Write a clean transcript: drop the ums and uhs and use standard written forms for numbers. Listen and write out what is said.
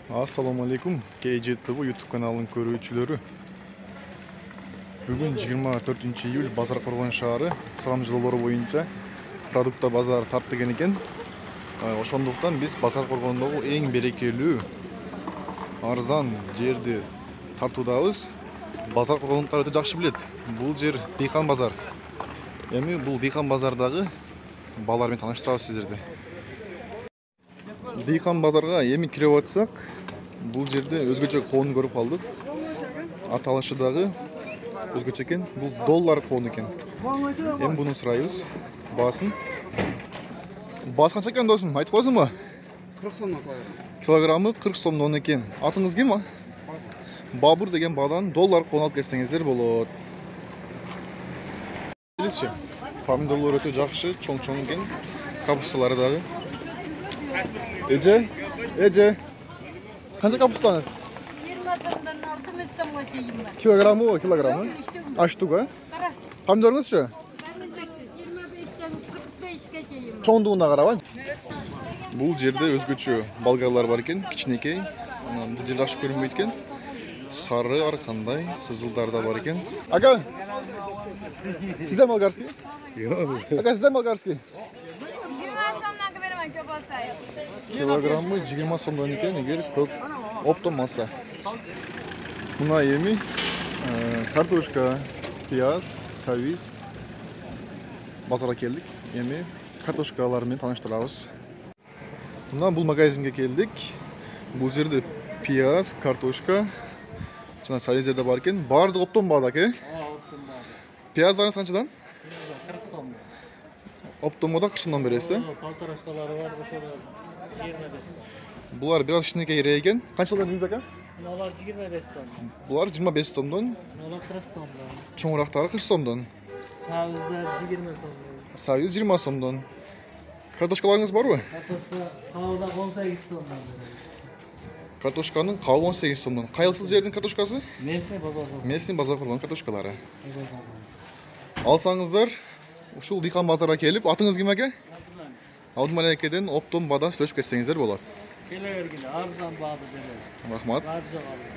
Assalamu alaikum, KJ TV YouTube kanalının көрүүчүлөрү. Бүгүн 24 июль Базар Коргон шаары сурам жылоолору боюнча продукта базары тарттыган экен. Ошондуктан биз Базар Коргондогу эң берекелүү, арзан жерди тартуудабыз. Базар Коргондуктар өтө жакшы билет. Бул жер Дыйкан базар. Эми бул Дыйкан базардагы балар менен тааныштырабыз сиздерди. Дыйкан базарга эми кирип атсак, бул жерде өзгөчө коон көрүп калдык. Аталышы дагы өзгөчө экен. Бул доллар коон экен. Эми буну сурайбыз. Баасын. Баасы канча экен досум? Айтып коесуңбу? 40 сом Килограммы 40 сомдон экен. Атыңыз ким? Бабур деген бадан доллар коон алып келсеңиздер болот. Келичи. Помидорлор өтө жакшы, чоң-чоң экен. Капусталары дагы. Эже. Канча капустаңыз? 20 сомдон алдым этсем өтейм. Килограммы? А штука? Помидорыңызчы? 25тен 45ке чейин. Чоңдугуна карабай. Бул жерде өзгөчө болгарлар бар экен, кичинекей. Бул жерде жакшы көрүнбөйт экен. Сары ар кандай, кызылдар да бар экен. Ага. Сизде болгарский? Yok. Ага, сизде болгарский? 20 сомдан беремін көп болса. Килограммы 20 сомдон экен, эгер көп оптомаса. Мына эми картошка, пияз, савиз базарга келдик. Эми картошкалар менен тааныштырабыз. Мына бул магазинге келдик. Бул жерде пияз, картошка жана савиздер да бар экен. Баардыгы оптом баада экен. Пияздарын канчадан? 40 сом. Оптомода 40 сомдон бересиз. Полторашкалары бар, ошолор 25 сом. Булар бир аз кичинекей экен. Канчадан дейсиз ака? Алар 25 сом. Булар 25 сомдон, Алар 40 сомдон. чоңурактары 40 сомдон. Савыздар 20 сом. Савиз 20 сомдон. Картошкаларыңыз барбы? Картошка кауда 18 сомдон. Картошканын кабы 18 сомдон. Кайсыл жердин картошкасы? Местный базар. Местный Базар Коргон картошкалары. Алсаңыздар, ушул Дыйкан базарга келип, атыңыз ким аке? Алдымалекеден оптом бадан сүйлөшүп кетсеңиздер болот. Келе бергиле арзан баады беребиз. Рахмат. Баары жок арзан.